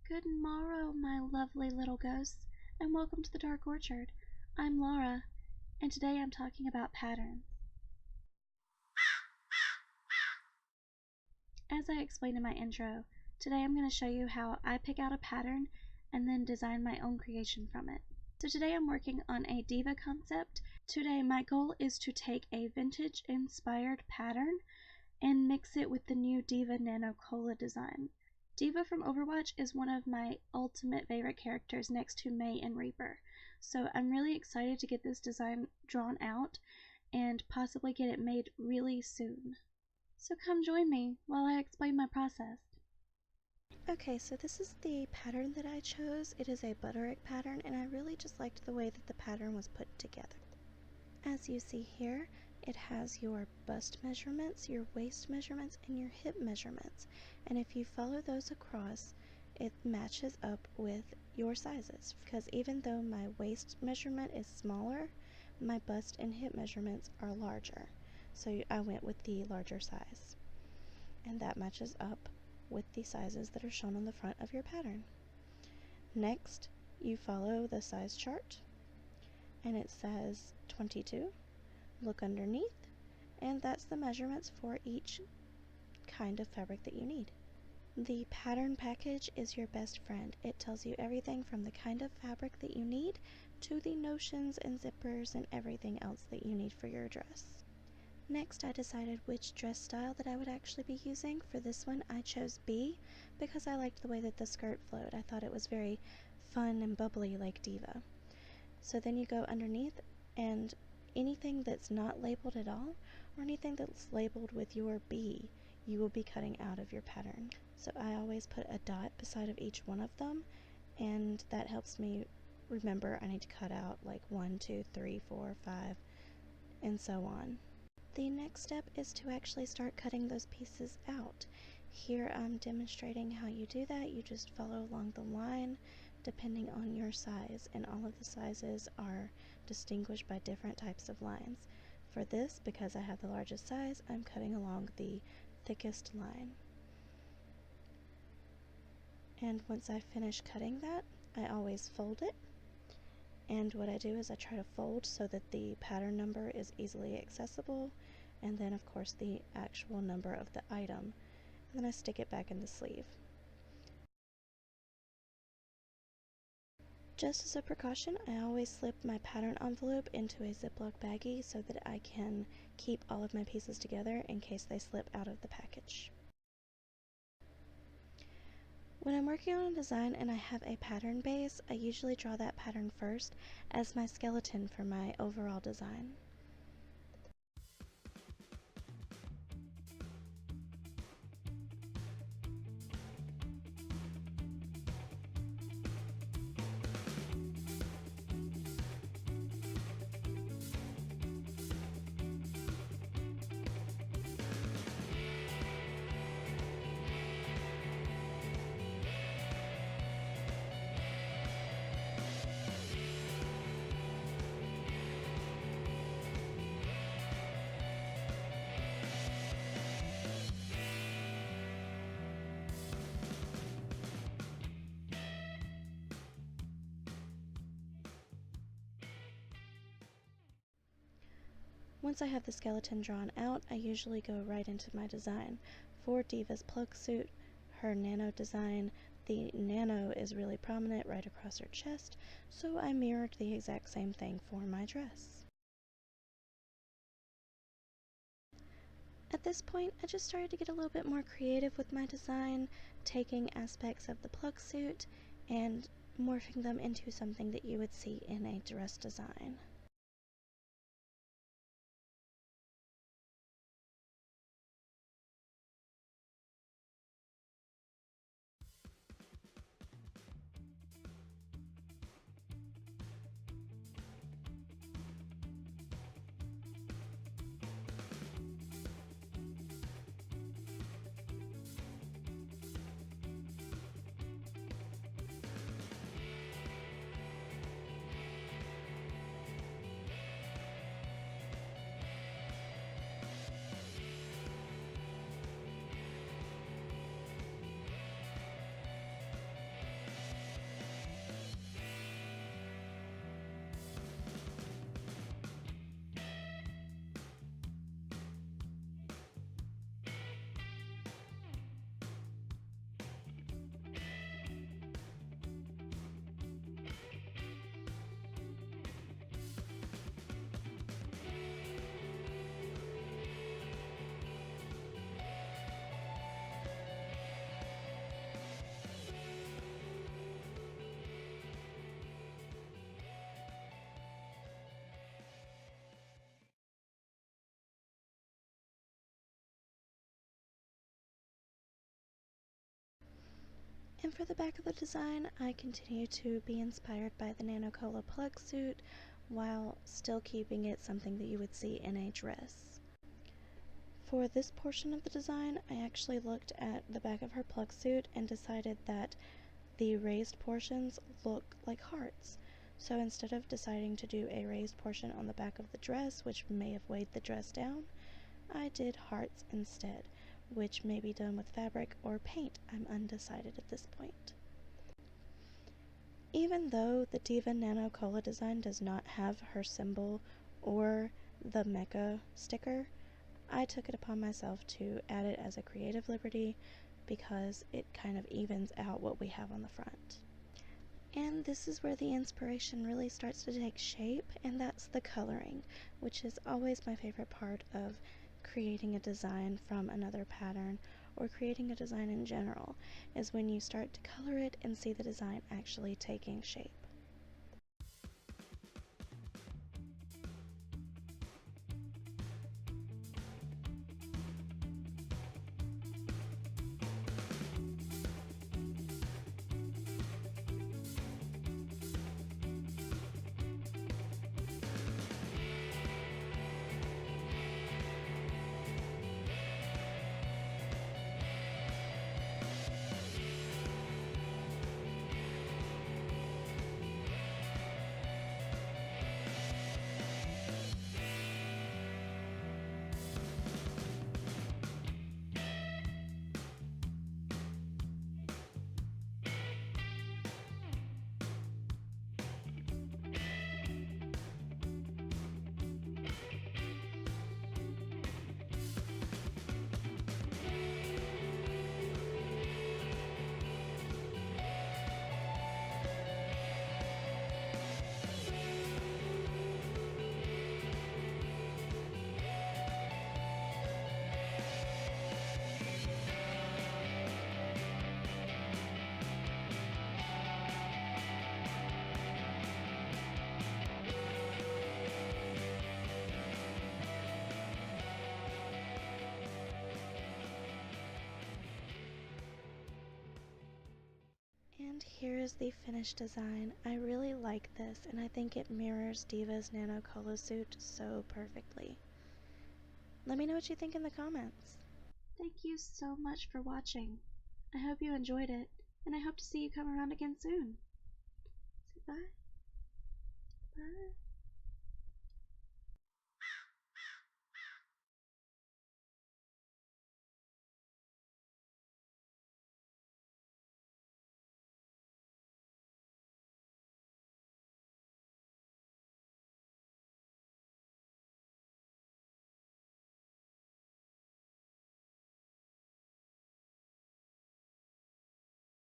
Good morrow, my lovely little ghosts, and welcome to the Dark Orchard. I'm Laura, and today I'm talking about patterns. As I explained in my intro, today I'm going to show you how I pick out a pattern and then design my own creation from it. So today I'm working on a D.va concept. Today my goal is to take a vintage inspired pattern and mix it with the new D.va Nano Cola design. D.va from Overwatch is one of my ultimate favorite characters next to May and Reaper, so I'm really excited to get this design drawn out and possibly get it made really soon. So come join me while I explain my process. Okay, so this is the pattern that I chose. It is a butter egg pattern, and I really just liked the way that the pattern was put together. As you see here, it has your bust measurements, your waist measurements, and your hip measurements. And if you follow those across, it matches up with your sizes. Because even though my waist measurement is smaller, my bust and hip measurements are larger. So I went with the larger size. And that matches up with the sizes that are shown on the front of your pattern. Next, you follow the size chart, and it says 22. Look underneath, and that's the measurements for each kind of fabric that you need. The pattern package is your best friend. It tells you everything from the kind of fabric that you need to the notions and zippers and everything else that you need for your dress. Next, I decided which dress style that I would actually be using. For this one, I chose B because I liked the way that the skirt flowed. I thought it was very fun and bubbly like D.va. So then you go underneath, and anything that's not labeled at all, or anything that's labeled with your B, you will be cutting out of your pattern. So I always put a dot beside of each one of them, and that helps me remember I need to cut out like 1, 2, 3, 4, 5, and so on. The next step is to actually start cutting those pieces out. Here I'm demonstrating how you do that. You just follow along the line depending on your size, and all of the sizes are distinguished by different types of lines. For this, because I have the largest size, I'm cutting along the thickest line. And once I finish cutting that, I always fold it. And what I do is I try to fold so that the pattern number is easily accessible, and then of course the actual number of the item. And then I stick it back in the sleeve. Just as a precaution, I always slip my pattern envelope into a Ziploc baggie so that I can keep all of my pieces together in case they slip out of the package. When I'm working on a design and I have a pattern base, I usually draw that pattern first as my skeleton for my overall design. Once I have the skeleton drawn out, I usually go right into my design. For D.va's plug suit, her nano design, the nano is really prominent right across her chest, so I mirrored the exact same thing for my dress. At this point, I just started to get a little bit more creative with my design, taking aspects of the plug suit and morphing them into something that you would see in a dress design. And for the back of the design, I continue to be inspired by the Nano Cola plug suit while still keeping it something that you would see in a dress. For this portion of the design, I actually looked at the back of her plug suit and decided that the raised portions look like hearts. So instead of deciding to do a raised portion on the back of the dress, which may have weighed the dress down, I did hearts instead, which may be done with fabric or paint. I'm undecided at this point. Even though the D.va Nano Cola design does not have her symbol or the mecha sticker, I took it upon myself to add it as a creative liberty because it kind of evens out what we have on the front. And this is where the inspiration really starts to take shape, and that's the coloring, which is always my favorite part of creating a design from another pattern or creating a design in general, is when you start to color it and see the design actually taking shape. And here is the finished design. I really like this, and I think it mirrors D.va's Nano Cola suit so perfectly. Let me know what you think in the comments. Thank you so much for watching. I hope you enjoyed it, and I hope to see you come around again soon. Say bye. Bye.